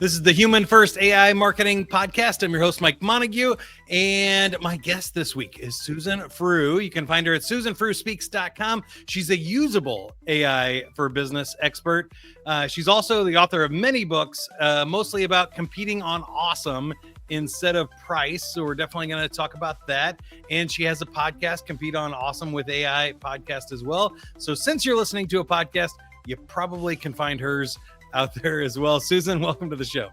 This is the Human First AI Marketing Podcast. I'm your host, Mike Montague, and my guest this week is Susan Frew. You can find her at susanfrewspeaks.com. She's a usable AI for business expert. She's also the author of many books, mostly about competing on awesome instead of price. So we're definitely going to talk about that. And she has a podcast, Compete on Awesome with AI podcast as well. So since you're listening to a podcast, you probably can find hers out there as well. Susan, welcome to the show.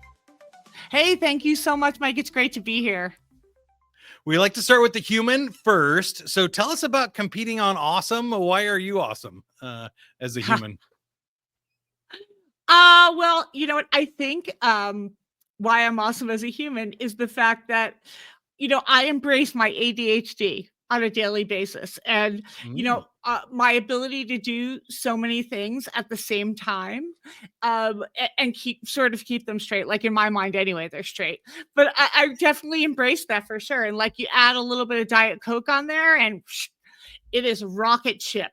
Hey, thank you so much, Mike. It's great to be here. We like to start with the human first. So tell us about competing on awesome. Why are you awesome as a human? Well, you know what? I think why I'm awesome as a human is the fact that, I embrace my ADHD on a daily basis. And, my ability to do so many things at the same time and keep them straight. Like in my mind anyway, they're straight. But I definitely embrace that for sure. And like you add a little bit of Diet Coke on there and it is rocket ship.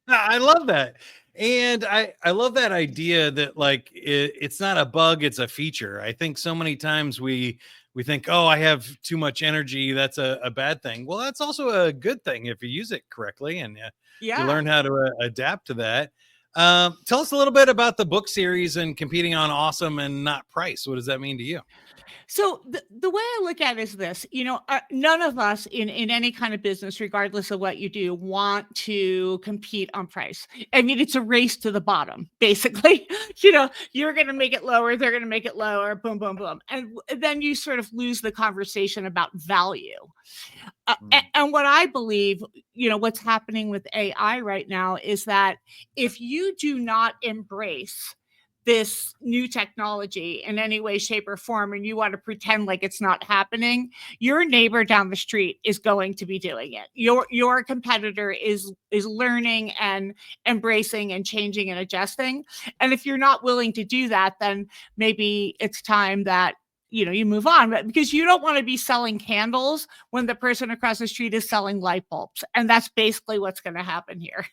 I love that. And I love that idea that like it's not a bug, it's a feature. I think so many times we think, oh, I have too much energy. That's a bad thing. Well, that's also a good thing if you use it correctly and you learn how to adapt to that. Tell us a little bit about the book series and competing on awesome and not price. What does that mean to you? So the way I look at it is this, none of us in any kind of business, regardless of what you do, want to compete on price. I mean, it's a race to the bottom, basically. You're going to make it lower. They're going to make it lower. Boom, boom, boom. And then you sort of lose the conversation about value. And what I believe, what's happening with AI right now is that if you do not embrace this new technology in any way, shape, or form, and you want to pretend like it's not happening, your neighbor down the street is going to be doing it. Your competitor is learning and embracing and changing and adjusting. And if you're not willing to do that, then maybe it's time that you move on. But because you don't want to be selling candles when the person across the street is selling light bulbs. And that's basically what's going to happen here.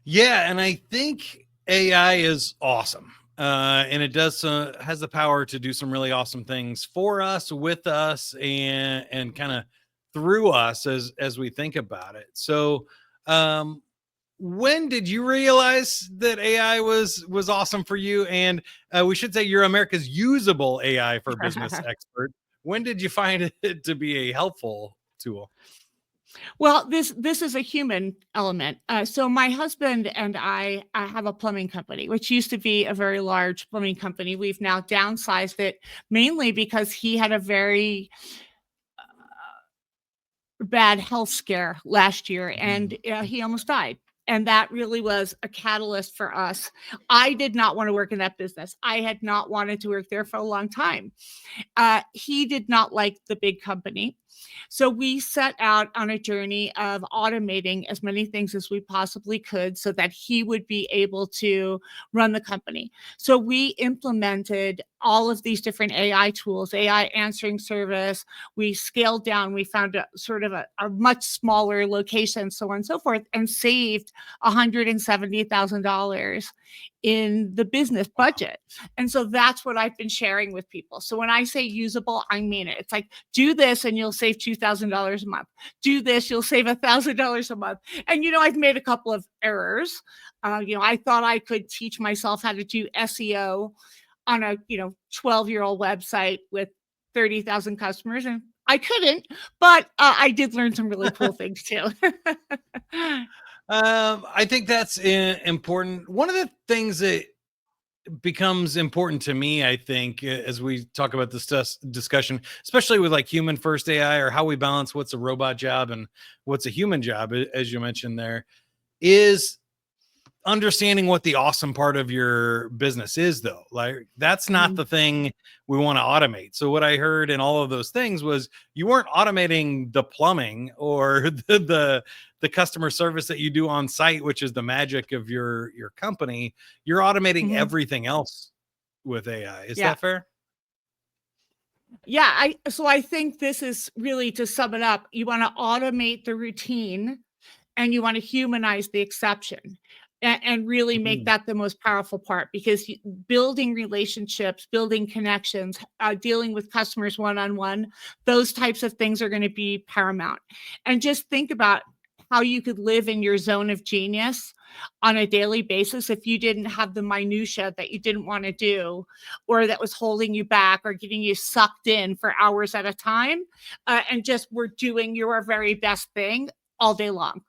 Yeah, and I think AI is awesome. And it does has the power to do some really awesome things for us, with us, and kind of through us as we think about it. So when did you realize that AI was awesome for you? And we should say you're America's usable AI for business expert. When did you find it to be a helpful tool? Well, this is a human element. So my husband and I have a plumbing company, which used to be a very large plumbing company. We've now downsized it mainly because he had a very bad health scare last year and he almost died. And that really was a catalyst for us. I did not want to work in that business. I had not wanted to work there for a long time. He did not like the big company. So we set out on a journey of automating as many things as we possibly could so that he would be able to run the company. So we implemented all of these different AI tools, AI answering service. We scaled down. We found a sort of a much smaller location, so on and so forth, and saved $170,000 in the business budget. And so that's what I've been sharing with people. So when I say usable, I mean it. It's like, do this and you'll save $2,000 a month. Do this, you'll save $1,000 a month. And, I've made a couple of errors. I thought I could teach myself how to do SEO on a, 12-year-old website with 30,000 customers. And I couldn't, but I did learn some really cool things too. I think that's important. One of the things that becomes important to me, I think, as we talk about this discussion, especially with like human first AI or how we balance what's a robot job and what's a human job, as you mentioned there, is understanding what the awesome part of your business is, though. Like that's not the thing we want to automate. So what I heard in all of those things was you weren't automating the plumbing or the customer service that you do on site, which is the magic of your company. You're automating everything else with AI. Is that fair? Yeah. So I think this is really, to sum it up, you want to automate the routine and you want to humanize the exception, and really make Mhm. that the most powerful part, because building relationships, building connections, dealing with customers one-on-one, those types of things are going to be paramount. And just think about how you could live in your zone of genius on a daily basis if you didn't have the minutia that you didn't want to do, or that was holding you back or getting you sucked in for hours at a time, and just were doing your very best thing all day long.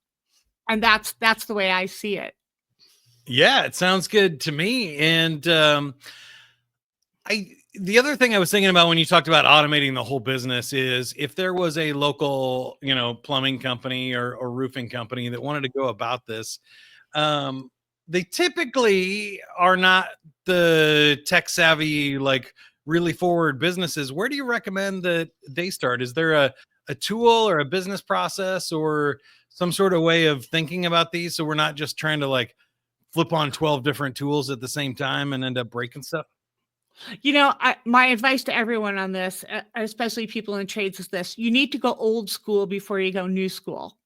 And that's the way I see it. Yeah, it sounds good to me. And I the other thing I was thinking about when you talked about automating the whole business is if there was a local, plumbing company or roofing company that wanted to go about this, um, they typically are not the tech savvy, like really forward businesses. Where do you recommend that they start? Is there a tool or a business process or some sort of way of thinking about these so we're not just trying to like flip on 12 different tools at the same time and end up breaking stuff? My advice to everyone on this, especially people in trades, is this: you need to go old school before you go new school.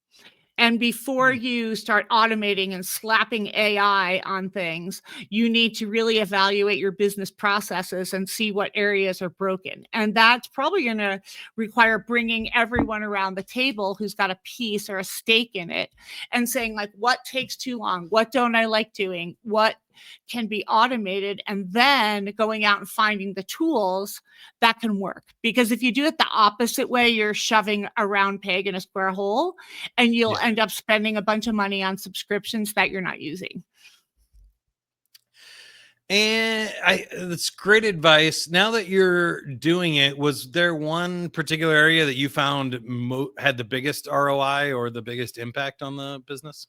And before Mm. you start automating and slapping AI on things, you need to really evaluate your business processes and see what areas are broken. And that's probably going to require bringing everyone around the table who's got a piece or a stake in it, and saying, like, what takes too long? What don't I like doing? What can be automated? And then going out and finding the tools that can work. Because if you do it the opposite way, you're shoving a round peg in a square hole, and you'll Yeah. end up spending a bunch of money on subscriptions that you're not using. And that's great advice. Now that you're doing it, was there one particular area that you found had the biggest ROI or the biggest impact on the business?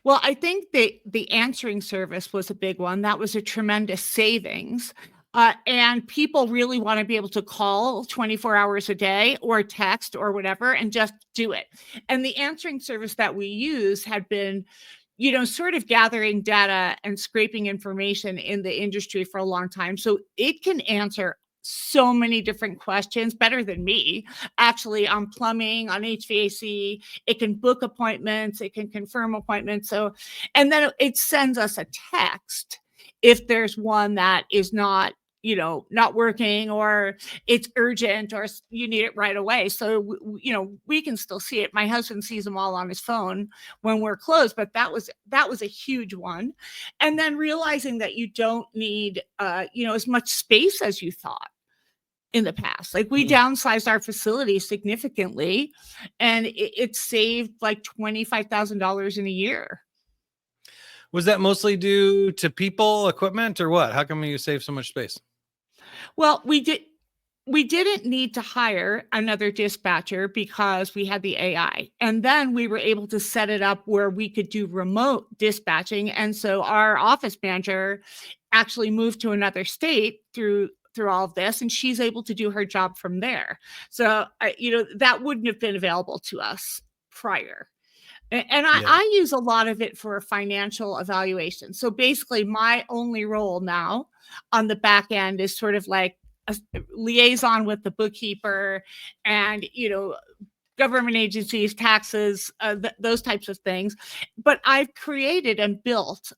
Well, I think the answering service was a big one. That was a tremendous savings. And people really want to be able to call 24 hours a day or text or whatever and just do it. And the answering service that we use had been, sort of gathering data and scraping information in the industry for a long time. So it can answer so many different questions better than me, actually, on plumbing, on HVAC. It can book appointments, it can confirm appointments. So, and then it sends us a text if there's one that is not working, or it's urgent, or you need it right away. So we can still see it. My husband sees them all on his phone when we're closed, but that was a huge one. And then realizing that you don't need as much space as you thought in the past. Like, we Mm. downsized our facility significantly, and it saved like $25,000 in a year. Was that mostly due to people, equipment, or what? How come you save so much space? Well, we didn't need to hire another dispatcher because we had the AI. And then we were able to set it up where we could do remote dispatching. And so our office manager actually moved to another state through all of this, and she's able to do her job from there. So that wouldn't have been available to us prior. And Yeah. I use a lot of it for financial evaluation. So basically, my only role now on the back end is sort of like a liaison with the bookkeeper, and government agencies, taxes, those types of things. But I've created and built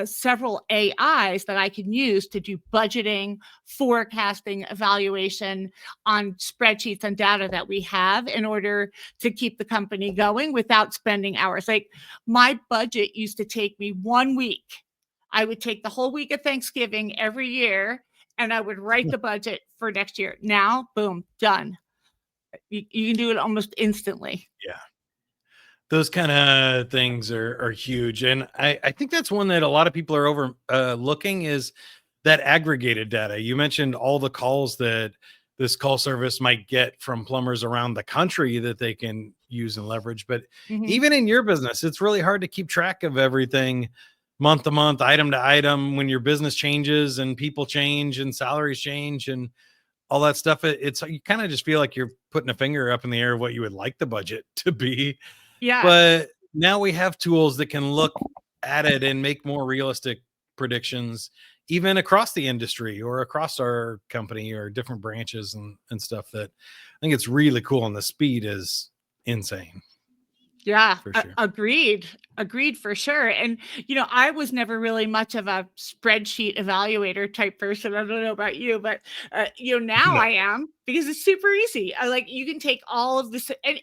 several AIs that I can use to do budgeting, forecasting, evaluation on spreadsheets and data that we have, in order to keep the company going without spending hours. Like, my budget used to take me 1 week. I would take the whole week of Thanksgiving every year, and I would write the budget for next year. Now, boom, done. You can do it almost instantly. Yeah. Those kind of things are huge. And I think that's one that a lot of people are over looking is that aggregated data. You mentioned all the calls that this call service might get from plumbers around the country that they can use and leverage. But Mhm. even in your business, it's really hard to keep track of everything month to month, item to item, when your business changes and people change and salaries change and all that stuff. It's you kind of just feel like you're putting a finger up in the air of what you would like the budget to be. Yeah. But now we have tools that can look at it and make more realistic predictions, even across the industry or across our company or different branches and stuff. That I think it's really cool. And the speed is insane. Yeah, for sure. agreed for sure. And I was never really much of a spreadsheet evaluator type person. I don't know about you, but now No. I am, because it's super easy. I like You can take all of this, and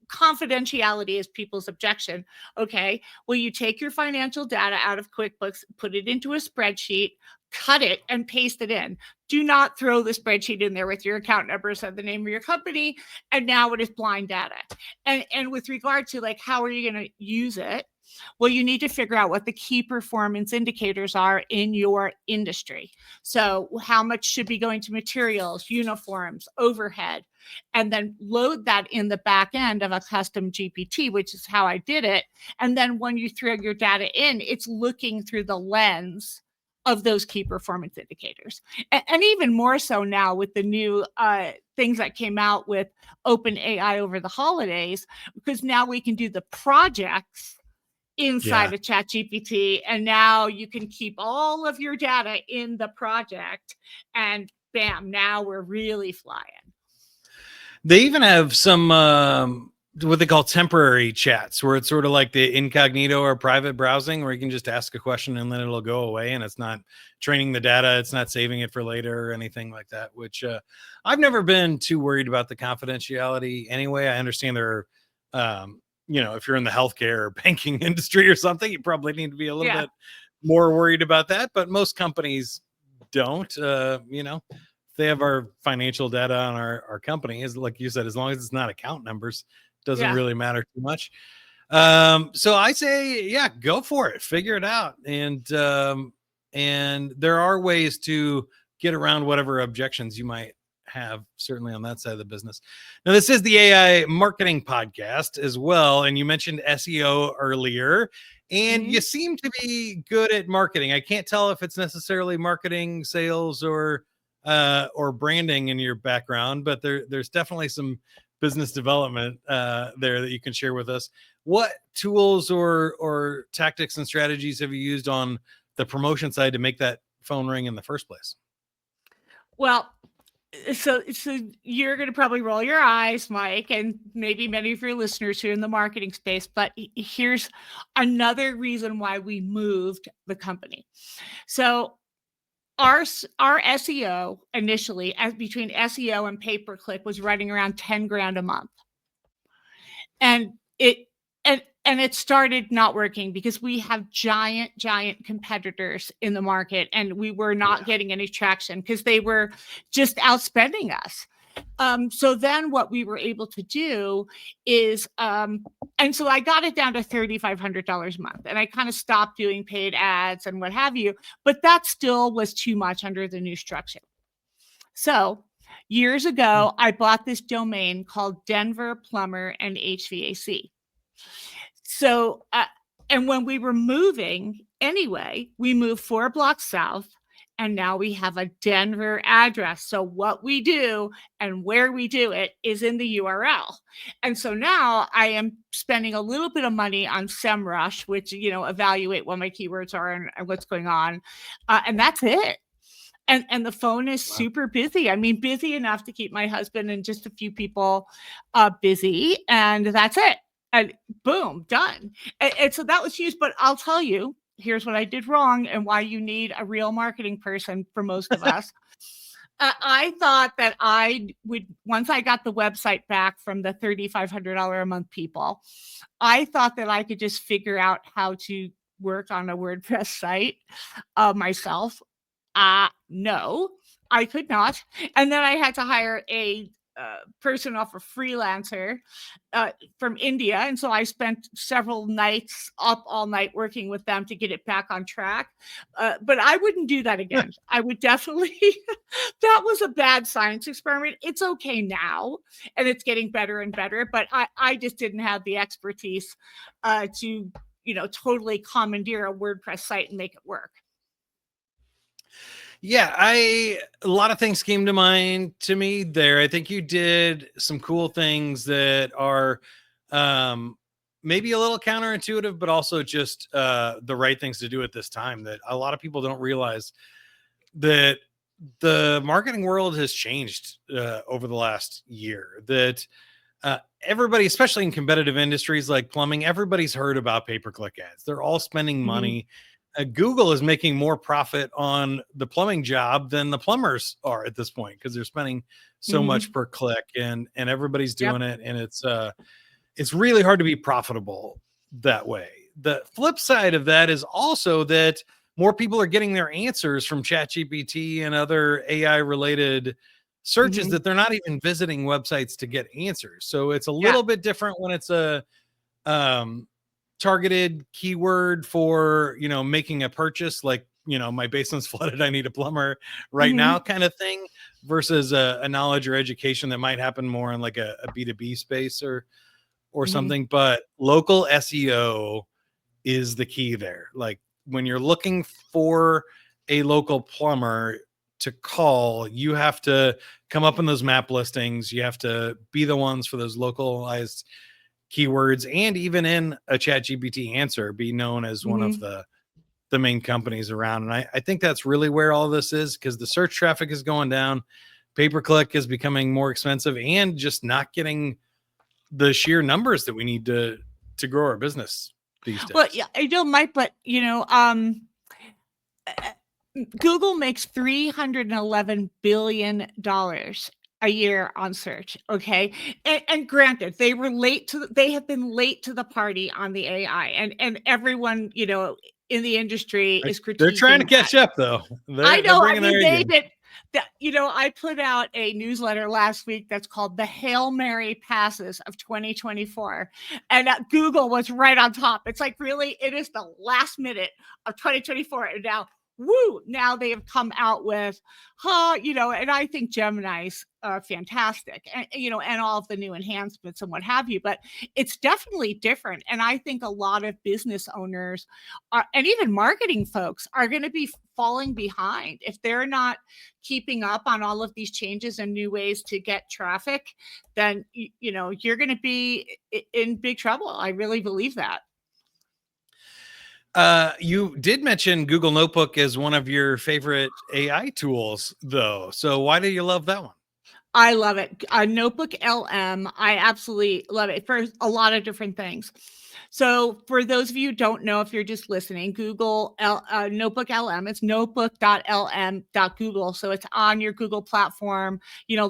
confidentiality is people's objection. Okay, well, you take your financial data out of QuickBooks, put it into a spreadsheet, cut it, and paste it in. Do not throw the spreadsheet in there with your account numbers and the name of your company, and now it is blind data. And with regard to, like, how are you going to use it, well, you need to figure out what the key performance indicators are in your industry. So how much should be going to materials, uniforms, overhead, and then load that in the back end of a custom GPT, which is how I did it. And then when you throw your data in, it's looking through the lens of those key performance indicators. And even more so now with the new things that came out with open AI over the holidays, because now we can do the projects inside Yeah. of ChatGPT, and now you can keep all of your data in the project, and bam, now we're really flying. They even have some what they call temporary chats, where it's sort of like the incognito or private browsing, where you can just ask a question and then it'll go away, and it's not training the data, it's not saving it for later or anything like that, which I've never been too worried about the confidentiality anyway. I understand there are if you're in the healthcare or banking industry or something, you probably need to be a little Yeah. bit more worried about that, but most companies don't. They have our financial data on our company, is like you said, as long as it's not account numbers, doesn't Yeah. really matter too much. So I say, yeah, go for it, figure it out. And there are ways to get around whatever objections you might have, certainly on that side of the business. Now, this is the AI marketing podcast as well. And you mentioned SEO earlier, and you Mhm. seem to be good at marketing. I can't tell if it's necessarily marketing, sales, or branding in your background, but there's definitely some business development there that you can share with us. What tools or tactics and strategies have you used on the promotion side to make that phone ring in the first place? Well, so you're going to probably roll your eyes, Mike, and maybe many of your listeners who are in the marketing space, but here's another reason why we moved the company. So our SEO initially, as between SEO and pay per click, was running around 10 grand a month. And it and it started not working because we have giant competitors in the market, and we were not Yeah. getting any traction because they were just outspending us. So then what we were able to do is, and so I got it down to $3,500 a month, and I kind of stopped doing paid ads and what have you, but that still was too much under the new structure. So years ago, I bought this domain called Denver Plumber and HVAC. So, and when we were moving anyway, we moved 4 blocks south, and now we have a Denver address. So what we do and where we do it is in the URL. And so now I am spending a little bit of money on SEMrush, which, evaluate what my keywords are and what's going on. And that's it. And the phone is Wow. super busy. I mean, busy enough to keep my husband and just a few people busy, and that's it. And boom, done. And so that was huge. But I'll tell you, here's what I did wrong and why you need a real marketing person for most of us. I thought that I would, once I got the website back from the $3,500 a month people, I thought that I could just figure out how to work on a WordPress site myself. No, I could not. And then I had to hire a person off a freelancer from India. And so I spent several nights up all night working with them to get it back on track. But I wouldn't do that again. I would definitely, that was a bad science experiment. It's okay now, and it's getting better and better. But I just didn't have the expertise to, totally commandeer a WordPress site and make it work. Yeah, a lot of things came to mind to me there. I think you did some cool things that are maybe a little counterintuitive, but also just the right things to do at this time, that a lot of people don't realize that the marketing world has changed over the last year. That everybody, especially in competitive industries like plumbing, everybody's heard about pay-per-click ads. They're all spending money. Google is making more profit on the plumbing job than the plumbers are at this point because they're spending so much per click, and everybody's doing it, and it's really hard to be profitable that way. The flip side of that is also that more people are getting their answers from ChatGPT and other AI related searches that they're not even visiting websites to get answers. So it's a little bit different when it's a targeted keyword for, making a purchase, like, my basement's flooded, I need a plumber right now kind of thing, versus a knowledge or education that might happen more in like a B2B space or something. But local SEO is the key there. Like when you're looking for a local plumber to call, you have to come up in those map listings. You have to be the ones for those localized keywords, and even in a ChatGPT answer, be known as one of the main companies around. And I think that's really where all this is, because the search traffic is going down, pay-per-click is becoming more expensive, and just not getting the sheer numbers that we need to grow our business these days. Well, yeah, I know, Mike, but Google makes $311 billion a year on search. Okay. And granted, they have been late to the party on the AI, and everyone, in the industry is critiquing. They're trying to catch up though. I know. I mean, I put out a newsletter last week that's called the Hail Mary Passes of 2024. And Google was right on top. It's like, really, it is the last minute of 2024. And now they have come out with, and I think Gemini's fantastic, and and all of the new enhancements and what have you. But it's definitely different, and I think a lot of business owners and even marketing folks are going to be falling behind if they're not keeping up on all of these changes and new ways to get traffic. Then you're going to be in big trouble. I really believe that. You did mention Google Notebook as one of your favorite AI tools, though. So why do you love that one? I love it. Notebook LM. I absolutely love it for a lot of different things. So for those of you who don't know, if you're just listening, Google Notebook LM, it's notebook.lm.google. So it's on your Google platform.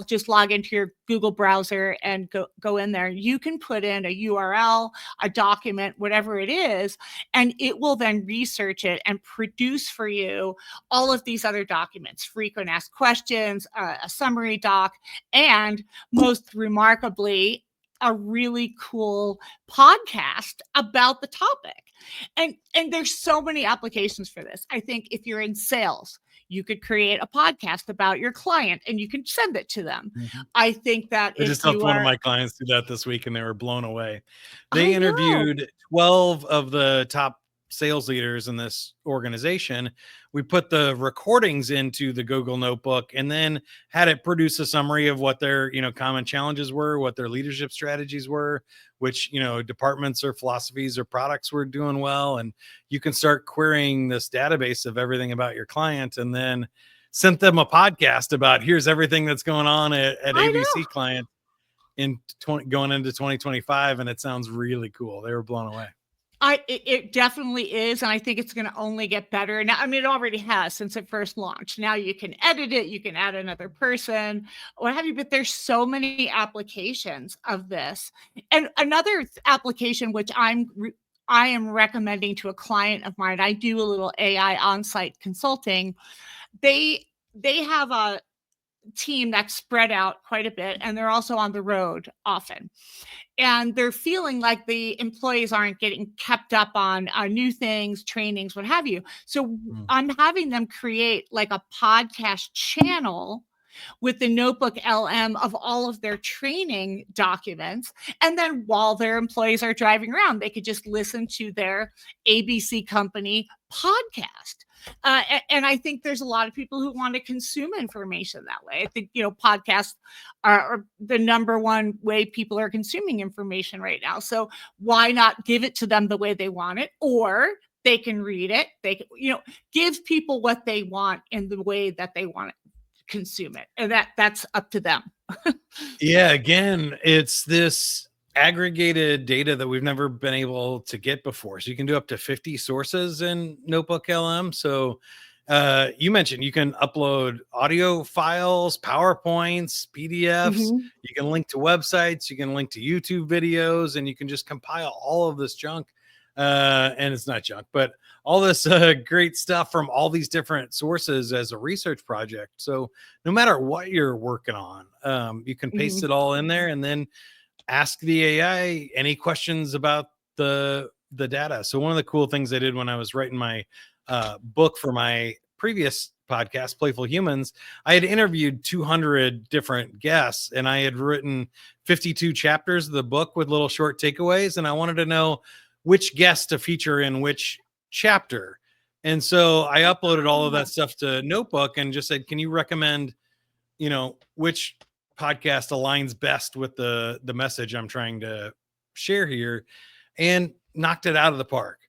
Just log into your Google browser and go in there. You can put in a URL, a document, whatever it is, and it will then research it and produce for you all of these other documents, frequent asked questions, a summary doc, and most remarkably, a really cool podcast about the topic. And there's so many applications for this. I think if you're in sales, you could create a podcast about your client and you can send it to them. I think that I just helped one of my clients do that this week and they were blown away. They interviewed 12 of the top sales leaders in this organization. We put the recordings into the Google Notebook and then had it produce a summary of what their, common challenges were, what their leadership strategies were, which, departments or philosophies or products were doing well. And you can start querying this database of everything about your client, and then sent them a podcast about here's everything that's going on at ABC client going into 2025. And it sounds really cool. They were blown away. It definitely is. And I think it's going to only get better. Now, I mean, it already has since it first launched. Now you can edit it. You can add another person, what have you. But there's so many applications of this. And another application, which I am recommending to a client of mine, I do a little AI on-site consulting. They have a team that's spread out quite a bit, and they're also on the road often. And they're feeling like the employees aren't getting kept up on new things, trainings, what have you. So I'm having them create like a podcast channel with the Notebook LM of all of their training documents. And then while their employees are driving around, they could just listen to their ABC company podcast. And I think there's a lot of people who want to consume information that way. I think, podcasts are the number one way people are consuming information right now. So why not give it to them the way they want it? Or they can read it. They can, give people what they want in the way that they want it consume it, and that's up to them. Yeah, again, it's this aggregated data that we've never been able to get before. So you can do up to 50 sources in Notebook LM. So you mentioned you can upload audio files, PowerPoints, PDFs. Mhm. You can link to websites. You can link to YouTube videos, and you can just compile all of this junk. And it's not junk, but all this great stuff from all these different sources as a research project. So no matter what you're working on, you can paste Mhm. it all in there and then ask the AI any questions about the data. So one of the cool things I did when I was writing my book for my previous podcast, Playful Humans, I had interviewed 200 different guests and I had written 52 chapters of the book with little short takeaways. And I wanted to know which guest to feature in which chapter. And so I uploaded all of that stuff to Notebook and just said, can you recommend, which podcast aligns best with the message I'm trying to share here, and knocked it out of the park.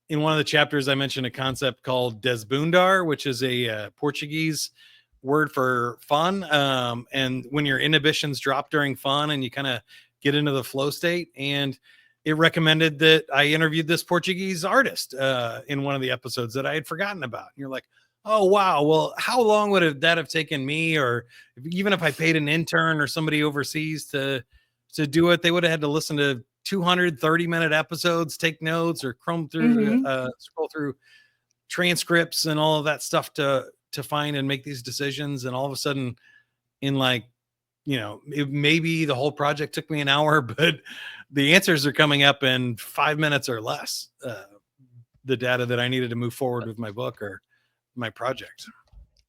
In one of the chapters, I mentioned a concept called desbundar, which is a Portuguese word for fun. And when your inhibitions drop during fun and you kind of get into the flow state. And it recommended that I interviewed this Portuguese artist in one of the episodes that I had forgotten about. And you're like, oh, wow. Well, how long would that have taken me? Or even if I paid an intern or somebody overseas to do it, they would have had to listen to 230-minute episodes, take notes, or Mhm. scroll through transcripts and all of that stuff to find and make these decisions. And all of a sudden, in like, maybe the whole project took me an hour, but the answers are coming up in 5 minutes or less. The data that I needed to move forward with my book or my project.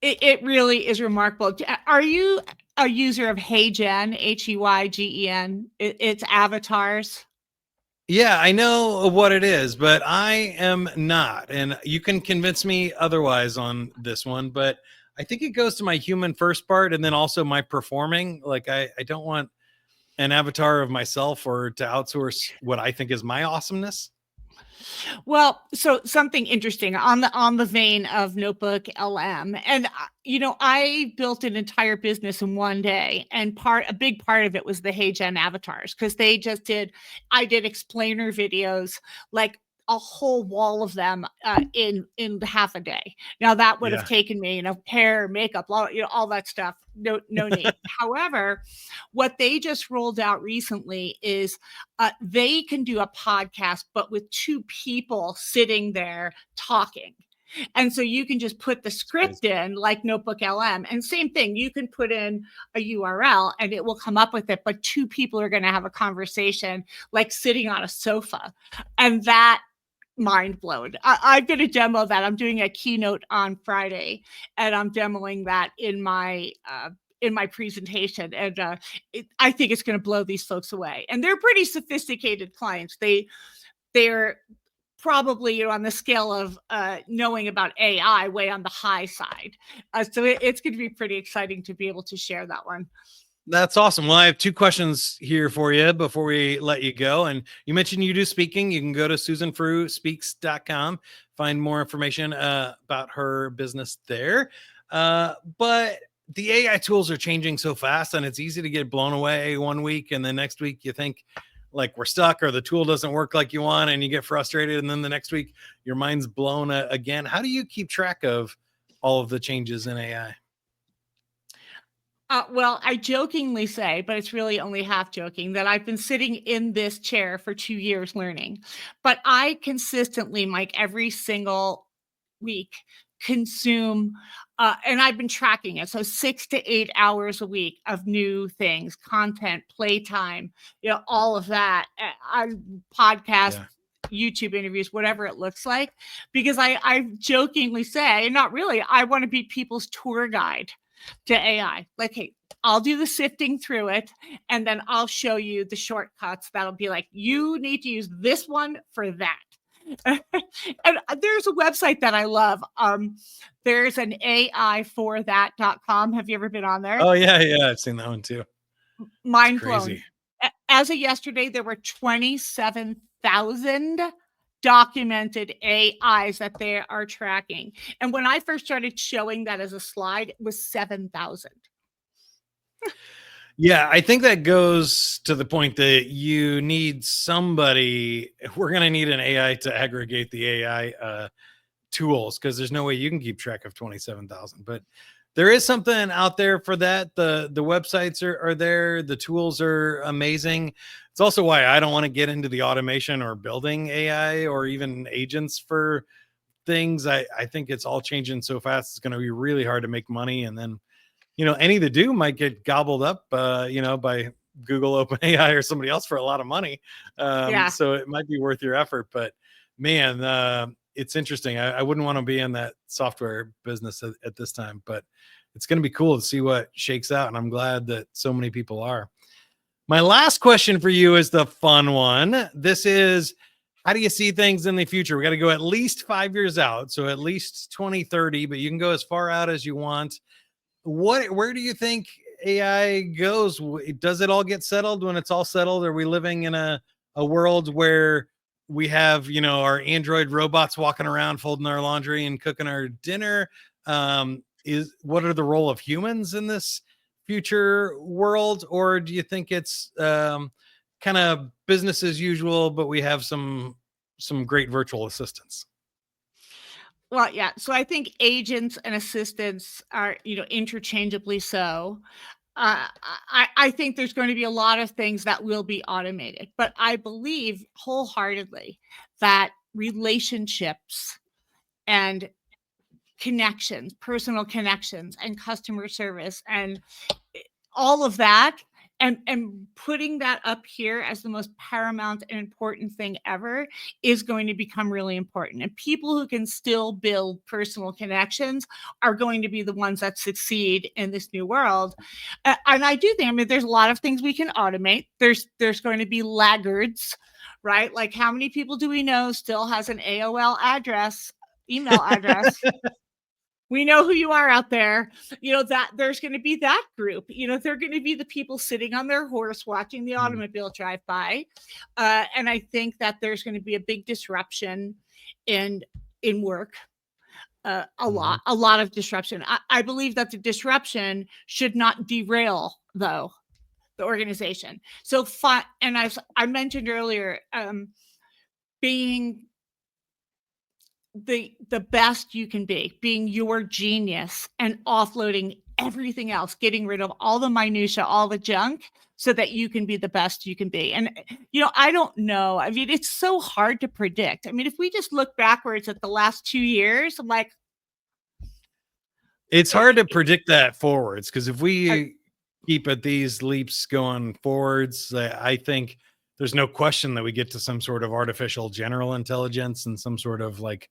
It really is remarkable. Are you a user of HeyGen, HEYGEN? It's avatars. Yeah, I know what it is, but I am not. And you can convince me otherwise on this one, but I think it goes to my human first part and then also my performing. Like I don't want an avatar of myself or to outsource what I think is my awesomeness. Well, so something interesting on the vein of Notebook LM, and I built an entire business in one day, and a big part of it was the HeyGen avatars because I did explainer videos like a whole wall of them in half a day. Now that would have Yeah. taken me, hair, makeup, all that stuff. No need. However, what they just rolled out recently is they can do a podcast, but with two people sitting there talking. And so you can just put the script in like Notebook LM, and same thing, you can put in a URL and it will come up with it, but two people are going to have a conversation like sitting on a sofa. And that mind blown. I'm going to demo that. I'm doing a keynote on Friday and I'm demoing that in my presentation, and I think it's going to blow these folks away. And they're pretty sophisticated clients. They're probably on the scale of knowing about AI, way on the high side. So it's going to be pretty exciting to be able to share that one. That's awesome. Well, I have two questions here for you before we let you go. And you mentioned you do speaking. You can go to SusanFrewSpeaks.com, find more information about her business there. But the AI tools are changing so fast, and it's easy to get blown away one week, and the next week you think like we're stuck or the tool doesn't work like you want, and you get frustrated. And then the next week your mind's blown again. How do you keep track of all of the changes in AI? Well, I jokingly say, but it's really only half joking, that I've been sitting in this chair for 2 years learning. But I consistently, Mike, every single week consume, and I've been tracking it. So 6 to 8 hours a week of new things, content, playtime, all of that. Podcast, Yeah. YouTube interviews, whatever it looks like, because I jokingly say, and not really, I want to be people's tour guide to AI. Like, hey, I'll do the sifting through it and then I'll show you the shortcuts that'll be like, you need to use this one for that. And there's a website that I love. There's an AI for that.com. Have you ever been on there? Oh yeah. I've seen that one too. It's Mind blown. crazy. As of yesterday, there were 27,000 documented AIs that they are tracking. And when I first started showing that as a slide, it was 7,000. Yeah, I think that goes to the point that you need somebody. We're going to need an AI to aggregate the AI tools, because there's no way you can keep track of 27,000. But there is something out there for that. The websites are there. The tools are amazing. It's also why I don't want to get into the automation or building AI or even agents for things. I think it's all changing so fast. It's going to be really hard to make money. And then, any that do might get gobbled up, by Google, OpenAI, or somebody else for a lot of money. Yeah. So it might be worth your effort. But man, it's interesting. I wouldn't want to be in that software business at this time, but it's going to be cool to see what shakes out. And I'm glad that so many people are. My last question for you is the fun one. This is, how do you see things in the future? We got to go at least 5 years out. So at least 2030, but you can go as far out as you want. Where do you think AI goes? Does it all get settled? When it's all settled, are we living in a world where we have, our android robots walking around folding our laundry and cooking our dinner? What are the role of humans in this future world? Or do you think it's kind of business as usual, but we have some great virtual assistants? Well, yeah. So I think agents and assistants are, interchangeably so. I think there's going to be a lot of things that will be automated, but I believe wholeheartedly that relationships and connections, personal connections, and customer service, and all of that, and putting that up here as the most paramount and important thing ever is going to become really important. And people who can still build personal connections are going to be the ones that succeed in this new world. And I do think, there's a lot of things we can automate. There's going to be laggards, right? Like, how many people do we know still has an AOL email address? We know who you are out there. That there's going to be that group. They're going to be the people sitting on their horse watching the automobile drive by. And I think that there's going to be a big disruption in work. A lot of disruption. I believe that the disruption should not derail, though, the organization. So, and as I mentioned earlier, being the best you can be, being your genius, and offloading everything else, getting rid of all the minutia, all the junk, so that you can be the best you can be. And I don't know. It's so hard to predict. If we just look backwards at the last 2 years, I'm like, it's hard to predict that forwards, because if we keep at these leaps going forwards, I think there's no question that we get to some sort of artificial general intelligence and some sort of like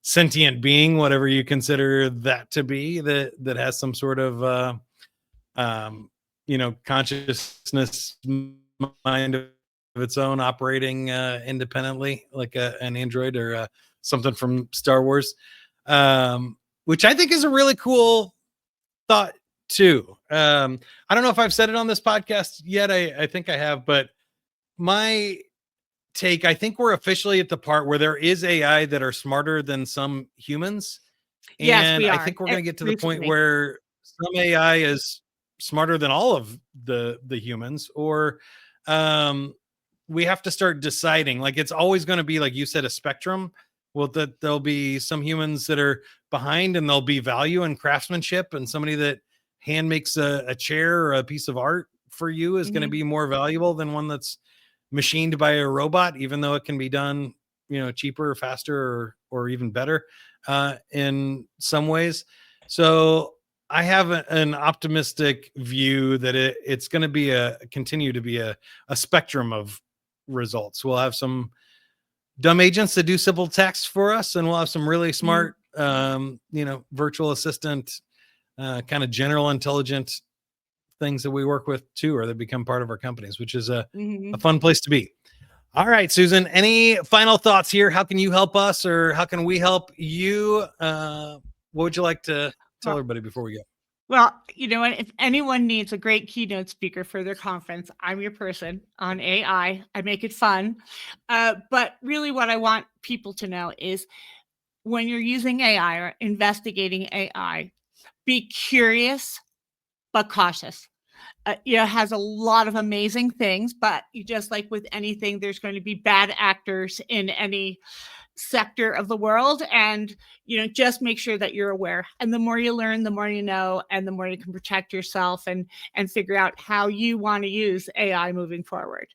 sentient being, whatever you consider that to be, that has some sort of consciousness, mind of its own, operating independently, like an android or something from Star Wars, which I think is a really cool thought too. I don't know if I've said it on this podcast yet. I think I have, but my take, I think we're officially at the part where there is AI that are smarter than some humans. yes, we And are. I think we're going to get to the point Recently. where some AI is smarter than all of the humans, or we have to start deciding. Like, it's always going to be, like you said, a spectrum. Well, that there'll be some humans that are behind, and there'll be value in craftsmanship, and somebody that hand makes a chair or a piece of art for you is going to be more valuable than one that's machined by a robot, even though it can be done, cheaper, faster, or even better in some ways. So I have an optimistic view that it's going to be continue to be a spectrum of results. We'll have some dumb agents that do simple text for us, and we'll have some really smart, virtual assistant, kind of general intelligent things that we work with too, or that become part of our companies, which is a fun place to be. All right, Susan, any final thoughts here? How can you help us, or how can we help you? What would you like to tell everybody before we go? Well, you know what? If anyone needs a great keynote speaker for their conference, I'm your person on AI. I make it fun. But really, what I want people to know is when you're using AI or investigating AI, be curious but cautious. It has a lot of amazing things, but you just like with anything, there's going to be bad actors in any sector of the world, and just make sure that you're aware, and the more you learn, the more you know, and the more you can protect yourself and figure out how you want to use AI moving forward.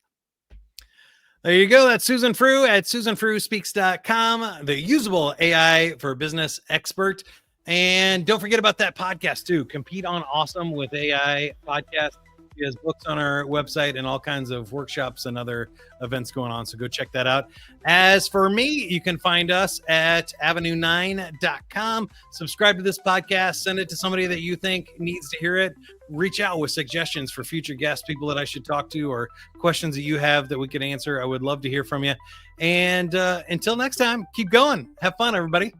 There you go. That's Susan Frew at SusanFrewSpeaks.com, the usable AI for business expert. And don't forget about that podcast too. Compete on Awesome with AI podcast. She has books on our website and all kinds of workshops and other events going on. So go check that out. As for me, you can find us at avenue9.com. Subscribe to this podcast. Send it to somebody that you think needs to hear it. Reach out with suggestions for future guests, people that I should talk to, or questions that you have that we could answer. I would love to hear from you. And until next time, keep going. Have fun, everybody.